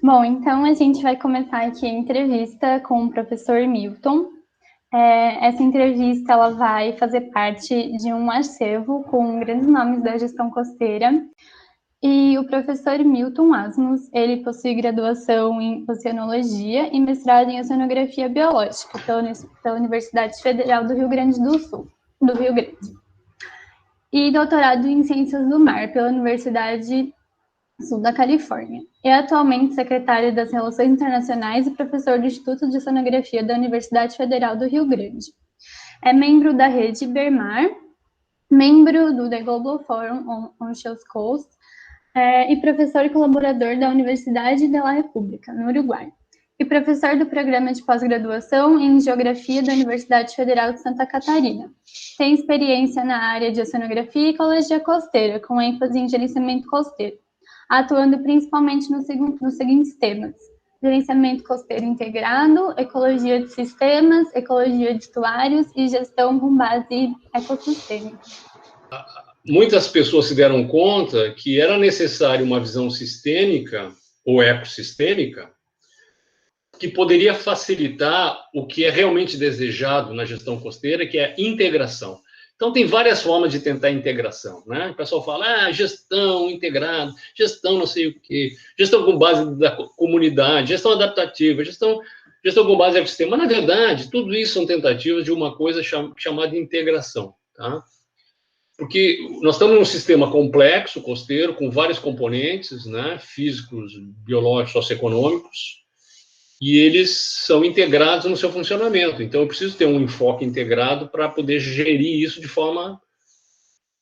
Bom, então a gente vai começar aqui a entrevista com o professor Milton. Essa entrevista ela vai fazer parte de um acervo com grandes nomes da gestão costeira. E o professor Milton Asmus, ele possui graduação em Oceanologia e mestrado em Oceanografia Biológica pela Universidade Federal do Rio Grande do Sul, do Rio Grande. E doutorado em Ciências do Mar pela Universidade Sul da Califórnia. É atualmente secretário das Relações Internacionais e professor do Instituto de Oceanografia da Universidade Federal do Rio Grande. É membro da rede Bermar, membro do The Global Forum on Shelf Coast, e professor e colaborador da Universidade de la República, no Uruguai. E professor do programa de pós-graduação em Geografia da Universidade Federal de Santa Catarina. Tem experiência na área de oceanografia e ecologia costeira, com ênfase em gerenciamento costeiro, atuando principalmente nos seguintes temas: gerenciamento costeiro integrado, ecologia de sistemas, ecologia de estuários e gestão com base ecossistêmica. Muitas pessoas se deram conta que era necessário uma visão sistêmica ou ecossistêmica que poderia facilitar o que é realmente desejado na gestão costeira, que é a integração. Então, tem várias formas de tentar integração, né? O pessoal fala, gestão integrada, gestão não sei o quê, gestão com base da comunidade, gestão adaptativa, gestão com base no ecossistema. Mas, na verdade, tudo isso são tentativas de uma coisa chamada integração, tá? Porque nós estamos num sistema complexo, costeiro, com vários componentes, né? Físicos, biológicos, socioeconômicos, e eles são integrados no seu funcionamento. Então, eu preciso ter um enfoque integrado para poder gerir isso de forma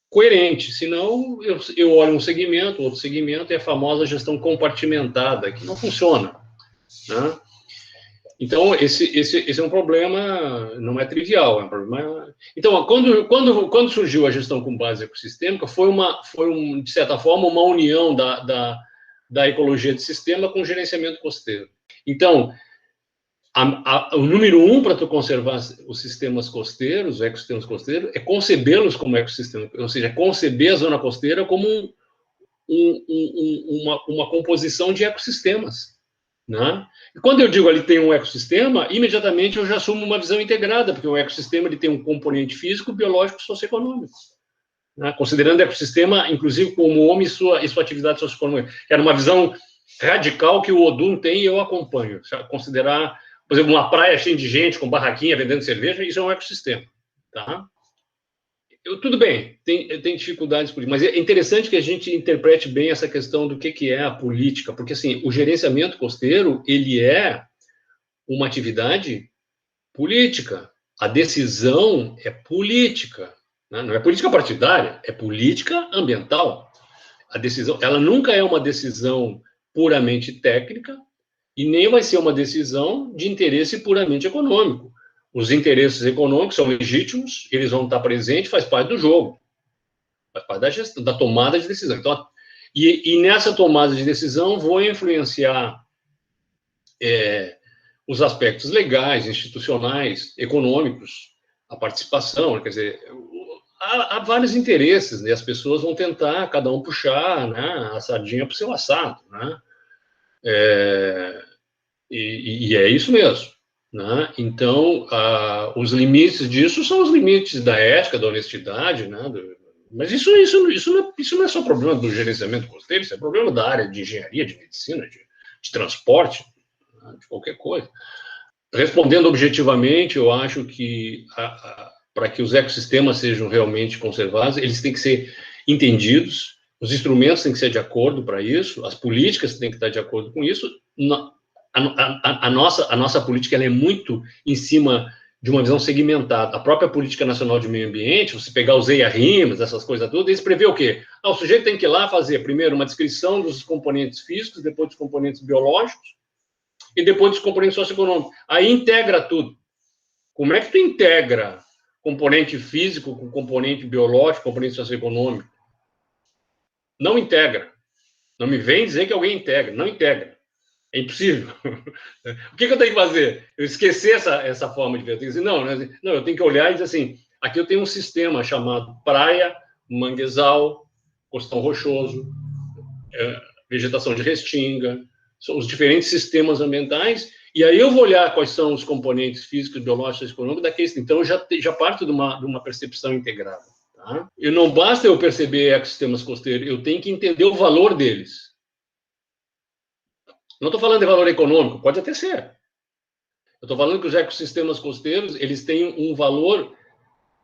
coerente. Senão, eu olho um segmento, outro segmento, e a famosa gestão compartimentada, que não funciona, né? Então, esse é um problema, não é trivial, é um problema... Então, quando surgiu a gestão com base ecossistêmica, foi de certa forma, uma união da ecologia de sistema com o gerenciamento costeiro. Então, o número 1 para tu conservar os sistemas costeiros, os ecossistemas costeiros, é concebê-los como ecossistema, ou seja, conceber a zona costeira como uma composição de ecossistemas, né? E quando eu digo ali tem um ecossistema, imediatamente eu já assumo uma visão integrada, porque o ecossistema ele tem um componente físico, biológico e socioeconômico, né? Considerando o ecossistema, inclusive, como homem e sua atividade socioeconômica. Era uma visão radical que o Odum tem e eu acompanho. Considerar, por exemplo, uma praia cheia de gente, com barraquinha, vendendo cerveja, isso é um ecossistema, tá? Tudo bem, tem dificuldades políticas, mas é interessante que a gente interprete bem essa questão do que é a política, porque, assim, o gerenciamento costeiro, ele é uma atividade política. A decisão é política, né? Não é política partidária, é política ambiental. A decisão, ela nunca é uma decisão puramente técnica e nem vai ser uma decisão de interesse puramente econômico. Os interesses econômicos são legítimos, eles vão estar presentes, faz parte do jogo, faz parte da gestão, da tomada de decisão. Então, e nessa tomada de decisão vou influenciar os aspectos legais, institucionais, econômicos, a participação, quer dizer, há vários interesses, né? As pessoas vão tentar, cada um puxar, né, a sardinha para o seu assado, né? E é isso mesmo, né? Então, os limites disso são os limites da ética, da honestidade, né? Mas isso não é só problema do gerenciamento costeiro, isso é problema da área de engenharia, de medicina, de transporte, né? De qualquer coisa. Respondendo objetivamente, eu acho que para que os ecossistemas sejam realmente conservados, eles têm que ser entendidos, os instrumentos têm que ser de acordo para isso, as políticas têm que estar de acordo com isso. A nossa política ela é muito em cima de uma visão segmentada. A própria Política Nacional de Meio Ambiente, você pegar os EIA-RIMAs, essas coisas todas, eles prevê o quê? O sujeito tem que ir lá fazer, primeiro, uma descrição dos componentes físicos, depois dos componentes biológicos, e depois dos componentes socioeconômicos. Aí integra tudo. Como é que tu integra componente físico com componente biológico, componente socioeconômico? Não integra. Não me vem dizer que alguém integra. Não integra. É impossível. O que eu tenho que fazer? Eu esqueci essa forma de ver. Eu tenho que dizer, não, eu tenho que olhar e dizer assim, aqui eu tenho um sistema chamado praia, manguezal, costão rochoso, vegetação de restinga, os diferentes sistemas ambientais, e aí eu vou olhar quais são os componentes físicos, biológicos e econômicos daqueles. Então, já parto de uma percepção integrada. Tá? E não basta eu perceber ecossistemas costeiros, eu tenho que entender o valor deles. Não estou falando de valor econômico, pode até ser. Eu estou falando que os ecossistemas costeiros, eles têm um valor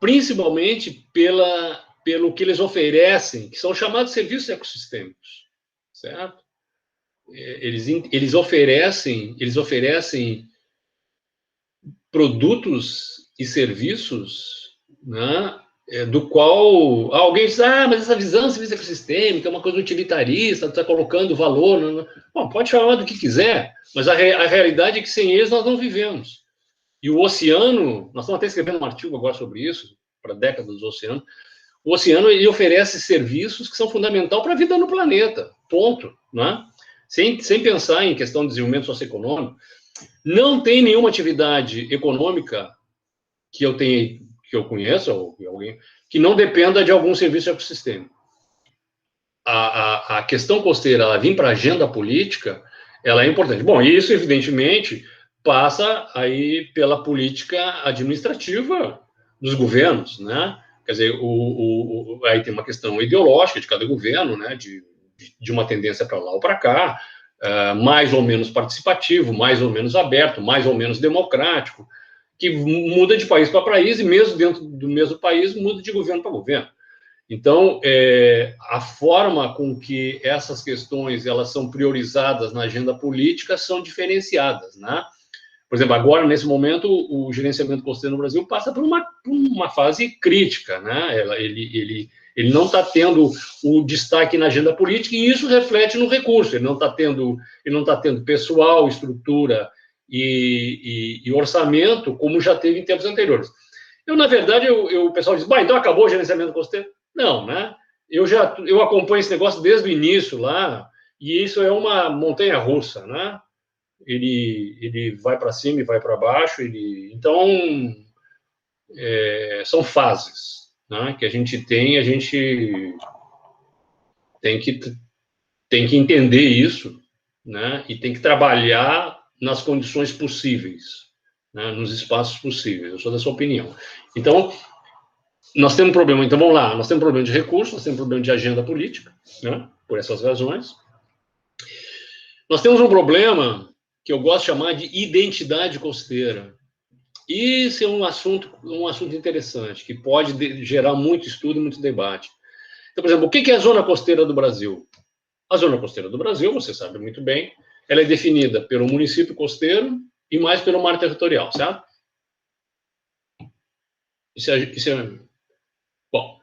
principalmente pelo que eles oferecem, que são chamados serviços ecossistêmicos, certo? Eles oferecem produtos e serviços, né, do qual alguém diz, mas essa visão de serviço ecossistêmico é uma coisa utilitarista, está colocando valor. Não. Bom, pode chamar do que quiser, mas a realidade é que sem eles nós não vivemos. E o oceano, nós estamos até escrevendo um artigo agora sobre isso, para a década dos oceanos. O oceano, ele oferece serviços que são fundamentais para a vida no planeta, ponto, né? Sem pensar em questão de desenvolvimento socioeconômico. Não tem nenhuma atividade econômica que eu conheça, ou alguém, que não dependa de algum serviço ecossistêmico. A questão costeira, ela vir para a agenda política, ela é importante. Bom, isso, evidentemente, passa aí pela política administrativa dos governos, né? Quer dizer, aí tem uma questão ideológica de cada governo, né? De uma tendência para lá ou para cá, mais ou menos participativo, mais ou menos aberto, mais ou menos democrático, que muda de país para país e mesmo dentro do mesmo país muda de governo para governo. Então, a forma com que essas questões elas são priorizadas na agenda política são diferenciadas, né? Por exemplo, agora, nesse momento, o gerenciamento costeiro no Brasil passa por uma fase crítica, né? Ele não está tendo o destaque na agenda política e isso reflete no recurso. Ele não está tendo pessoal, estrutura e orçamento como já teve em tempos anteriores. Na verdade, o pessoal diz, então acabou o gerenciamento costeiro? Não, né? Eu acompanho esse negócio desde o início lá e isso é uma montanha-russa, né? Ele vai para cima e vai para baixo. Então, são fases, né, que a gente tem que entender isso, né, e tem que trabalhar nas condições possíveis, né, nos espaços possíveis. Eu sou dessa opinião. Então, nós temos um problema. Então, vamos lá. Nós temos um problema de recursos, nós temos um problema de agenda política, né, por essas razões. Nós temos um problema que eu gosto de chamar de identidade costeira. Isso é um assunto interessante, que pode gerar muito estudo e muito debate. Então, por exemplo, o que é a zona costeira do Brasil? A zona costeira do Brasil, você sabe muito bem, ela é definida pelo município costeiro e mais pelo mar territorial, certo? Bom,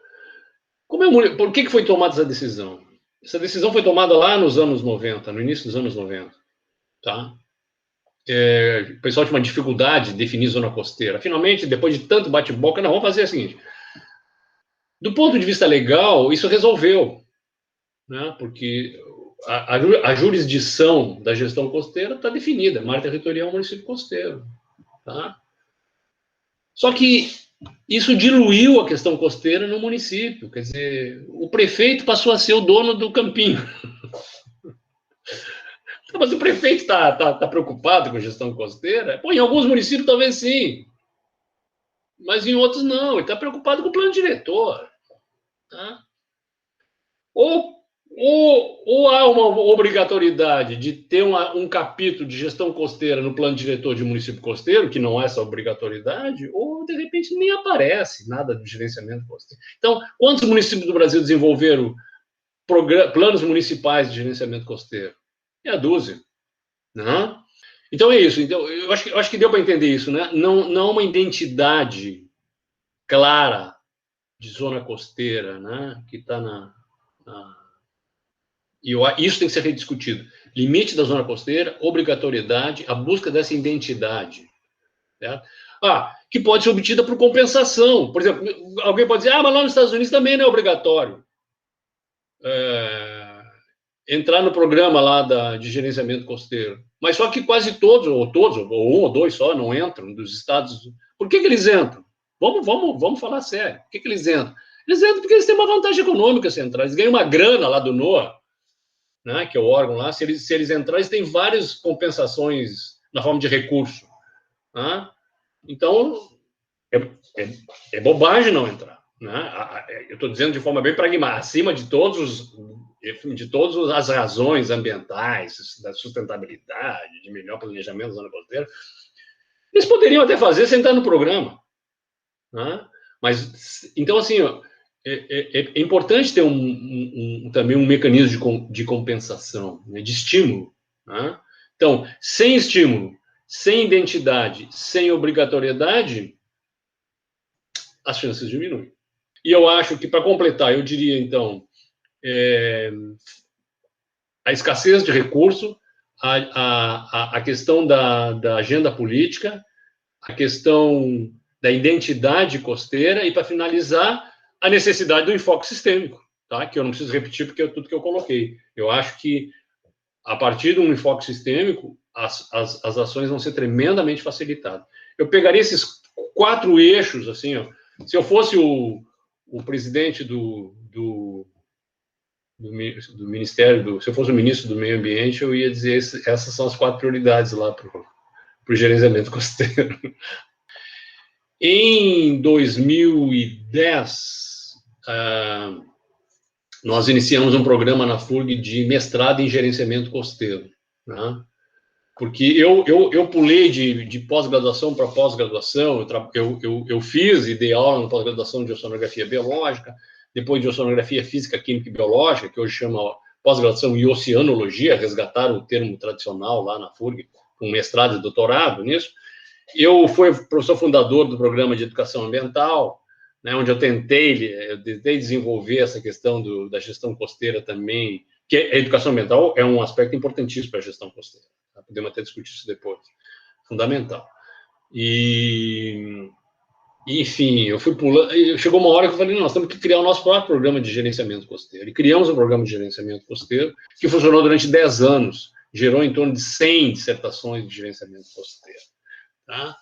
por que foi tomada essa decisão? Essa decisão foi tomada lá nos anos 90, no início dos anos 90, tá? O pessoal tinha uma dificuldade de definir zona costeira. Finalmente, depois de tanto bate-boca, não, vamos fazer o seguinte. Do ponto de vista legal, isso resolveu, né? Porque a jurisdição da gestão costeira está definida, mar territorial, município costeiro, tá? Só que isso diluiu a questão costeira no município, quer dizer, o prefeito passou a ser o dono do campinho. Mas o prefeito está preocupado com a gestão costeira? Pô, em alguns municípios talvez sim, mas em outros não. Ele está preocupado com o plano diretor. Tá? Ou há uma obrigatoriedade de ter um capítulo de gestão costeira no plano diretor de município costeiro, que não é essa obrigatoriedade, ou de repente nem aparece nada de gerenciamento costeiro. Então, quantos municípios do Brasil desenvolveram planos municipais de gerenciamento costeiro? Meia dúzia. Né? Então é isso. Então, eu acho que deu para entender isso, né? Não uma identidade clara de zona costeira, né? Que está e isso tem que ser rediscutido. Limite da zona costeira, obrigatoriedade, a busca dessa identidade. Certo? Que pode ser obtida por compensação. Por exemplo, alguém pode dizer, mas lá nos Estados Unidos também não é obrigatório. Entrar no programa lá de gerenciamento costeiro. Mas só que quase todos, ou um ou dois só, não entram dos estados. Por que eles entram? Vamos falar sério. Por que eles entram? Eles entram porque eles têm uma vantagem econômica central. Eles ganham uma grana lá do NOAA né, que é o órgão lá, se eles entrarem, eles têm várias compensações na forma de recurso. Né? Então, é bobagem não entrar. Né? Eu estou dizendo de forma bem pragmática, acima de todas as razões ambientais, da sustentabilidade, de melhor planejamento da zona costeira, eles poderiam até fazer sem estar no programa. Né? Mas, então, assim, é importante ter também um mecanismo de compensação, né, de estímulo. Né? Então, sem estímulo, sem identidade, sem obrigatoriedade, as chances diminuem. E eu acho que, para completar, eu diria, então, a escassez de recurso, a questão da agenda política, a questão da identidade costeira e, para finalizar, a necessidade do enfoque sistêmico, tá? Que eu não preciso repetir porque é tudo que eu coloquei. Eu acho que, a partir de um enfoque sistêmico, as ações vão ser tremendamente facilitadas. Eu pegaria esses 4 eixos, assim, ó, se eu fosse o presidente do Ministério, se eu fosse o ministro do Meio Ambiente, eu ia dizer essas são as 4 prioridades lá para o gerenciamento costeiro. Em 2010, nós iniciamos um programa na FURG de mestrado em gerenciamento costeiro, né? Porque eu pulei de pós-graduação para pós-graduação, eu fiz e dei aula na pós-graduação de oceanografia biológica, depois de oceanografia física, química e biológica, que hoje chama pós-graduação em oceanologia, resgataram o termo tradicional lá na FURG, com mestrado e doutorado nisso. Eu fui professor fundador do programa de educação ambiental, né, onde eu tentei desenvolver essa questão da gestão costeira também, que a educação ambiental é um aspecto importantíssimo para a gestão costeira. Tá? Podemos até discutir isso depois. Fundamental. Enfim, eu fui pulando. Chegou uma hora que eu falei, nós temos que criar o nosso próprio programa de gerenciamento costeiro. E criamos um programa de gerenciamento costeiro que funcionou durante 10 anos, gerou em torno de 100 dissertações de gerenciamento costeiro. Tá?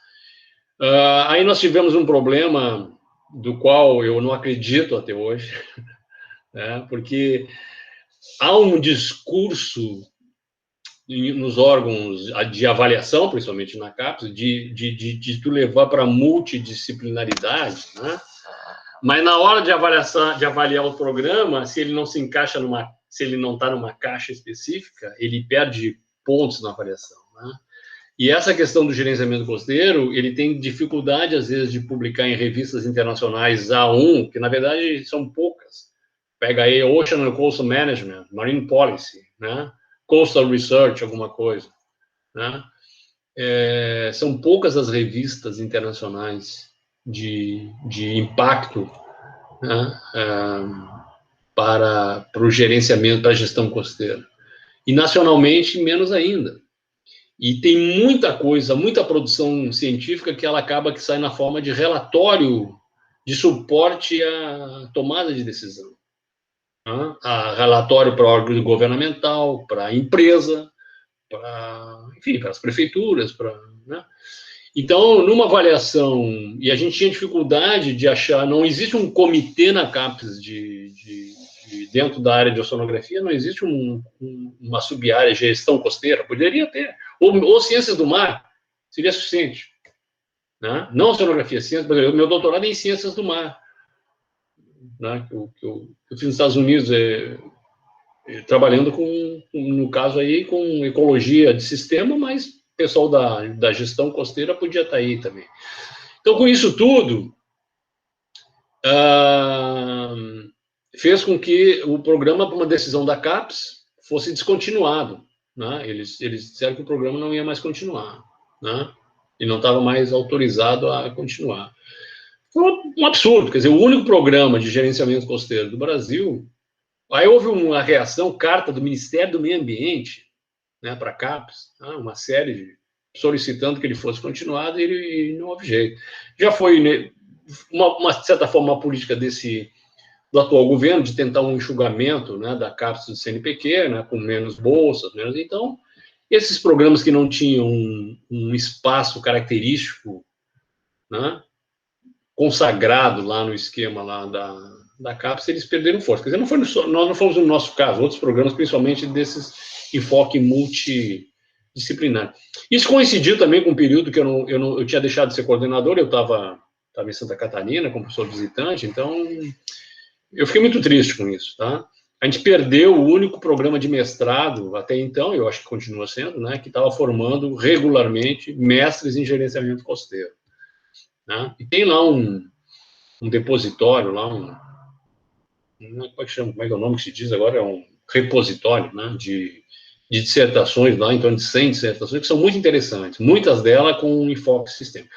Aí nós tivemos um problema do qual eu não acredito até hoje, né? Porque há um discurso nos órgãos de avaliação, principalmente na CAPES, de tu levar para multidisciplinaridade, né? Mas na hora de avaliar o programa, se ele não se encaixa se ele não está numa caixa específica, ele perde pontos na avaliação, né? E essa questão do gerenciamento costeiro, ele tem dificuldade, às vezes, de publicar em revistas internacionais A1, que, na verdade, são poucas. Pega aí Ocean and Coastal Management, Marine Policy, né? Coastal Research, alguma coisa. Né? São poucas as revistas internacionais de impacto, né? Para o gerenciamento, para a gestão costeira. E, nacionalmente, menos ainda. E tem muita coisa, muita produção científica que ela acaba que sai na forma de relatório de suporte à tomada de decisão. Né? A relatório para órgão governamental, para a empresa, enfim, para as prefeituras. Né? Então, numa avaliação, e a gente tinha dificuldade de achar, não existe um comitê na CAPES dentro da área de oceanografia, não existe uma sub-área de gestão costeira, poderia ter, ou ciências do mar, seria suficiente. Né? Não oceanografia, ciências, meu doutorado é em ciências do mar, né? Eu fiz nos Estados Unidos, trabalhando no caso aí, com ecologia de sistema, mas o pessoal da gestão costeira podia estar aí também. Então, com isso tudo, fez com que o programa, por uma decisão da CAPES, fosse descontinuado. Né? Eles disseram que o programa não ia mais continuar. Né? E não estava mais autorizado a continuar. Foi um absurdo. Quer dizer, o único programa de gerenciamento costeiro do Brasil... Aí houve uma reação, carta do Ministério do Meio Ambiente, né, para a CAPES, uma série solicitando que ele fosse continuado, e não houve jeito. Já foi, né, de certa forma, uma política do atual governo de tentar um enxugamento, né, da CAPES do CNPq, né, com menos bolsas, menos. Então, esses programas que não tinham um espaço característico, né, consagrado lá no esquema lá da CAPES, eles perderam força. Quer dizer, nós não fomos no nosso caso, outros programas, principalmente desses enfoque multidisciplinar. Isso coincidiu também com um período que eu tinha deixado de ser coordenador, eu estava em Santa Catarina como professor visitante, então eu fiquei muito triste com isso, tá? A gente perdeu o único programa de mestrado, até então, eu acho que continua sendo, né, que estava formando regularmente mestres em gerenciamento costeiro. Né? E tem lá um depositório, lá como é que chama, como é que é o nome que se diz agora? É um repositório, né, de dissertações, lá em torno de 100 dissertações, que são muito interessantes, muitas delas com um enfoque sistêmico.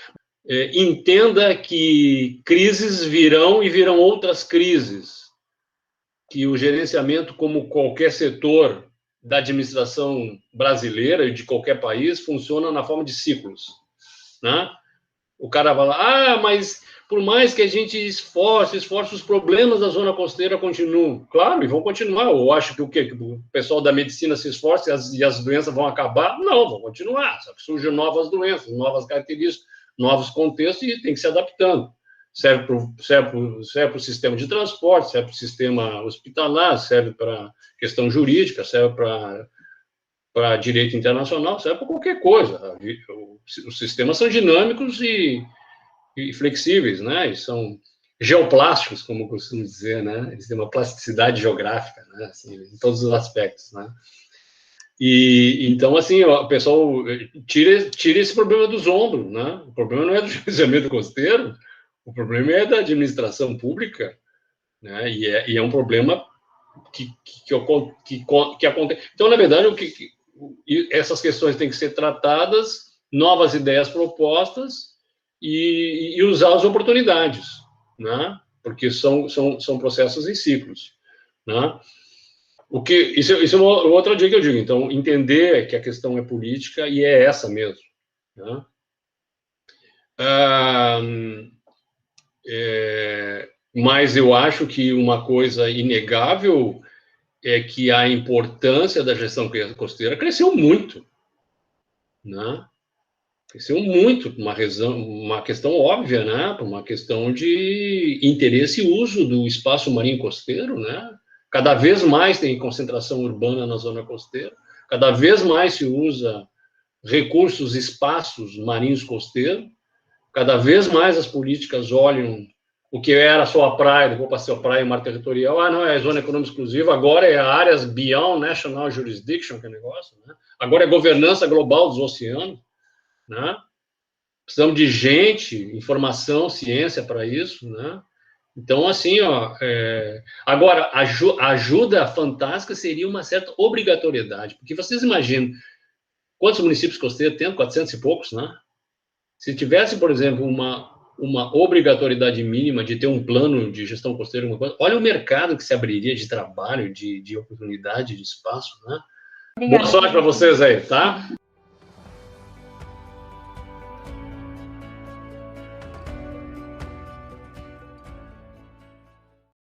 Entenda que crises virão e virão outras crises, que o gerenciamento, como qualquer setor da administração brasileira e de qualquer país, funciona na forma de ciclos, né? O cara vai lá, mas por mais que a gente esforce, os problemas da zona costeira continuam. Claro, e vão continuar. Eu acho que o quê? Que o pessoal da medicina se esforce e as doenças vão acabar? Não, vão continuar. Só que surgem novas doenças, novas características, novos contextos e tem que se adaptando. Serve para o sistema de transporte, serve para o sistema hospitalar, serve para questão jurídica, serve para direito internacional, serve para qualquer coisa. Os sistemas são dinâmicos e flexíveis, né? E são geoplásticos, como eu costumo dizer, né? Eles têm uma plasticidade geográfica, né? Assim, em todos os aspectos, né? E então, assim, o pessoal tira esse problema dos ombros, né? O problema não é do gerenciamento costeiro, o problema é da administração pública, né? E é um problema que acontece. Então, na verdade, essas questões têm que ser tratadas, novas ideias propostas e usar as oportunidades, né? Porque são processos em ciclos, né? Isso é uma outra dica que eu digo. Então, entender que a questão é política e é essa mesmo, né? Mas eu acho que uma coisa inegável é que a importância da gestão costeira cresceu muito, né? Cresceu muito, uma questão óbvia, né? Uma questão de interesse e uso do espaço marinho costeiro, né? Cada vez mais tem concentração urbana na zona costeira, cada vez mais se usa recursos, espaços marinhos costeiros, cada vez mais as políticas olham o que era só a praia, depois passou a praia e mar territorial, não, é zona econômica exclusiva, agora é áreas beyond national jurisdiction, que é negócio, né? Agora é governança global dos oceanos, né? Precisamos de gente, informação, ciência para isso, né? Então, assim, agora, a ajuda fantástica seria uma certa obrigatoriedade, porque vocês imaginam quantos municípios costeiros tem? 400 e poucos, né? Se tivesse, por exemplo, uma obrigatoriedade mínima de ter um plano de gestão costeira, olha o mercado que se abriria de trabalho, de oportunidade, de espaço, né? Obrigada. Boa sorte para vocês aí, tá?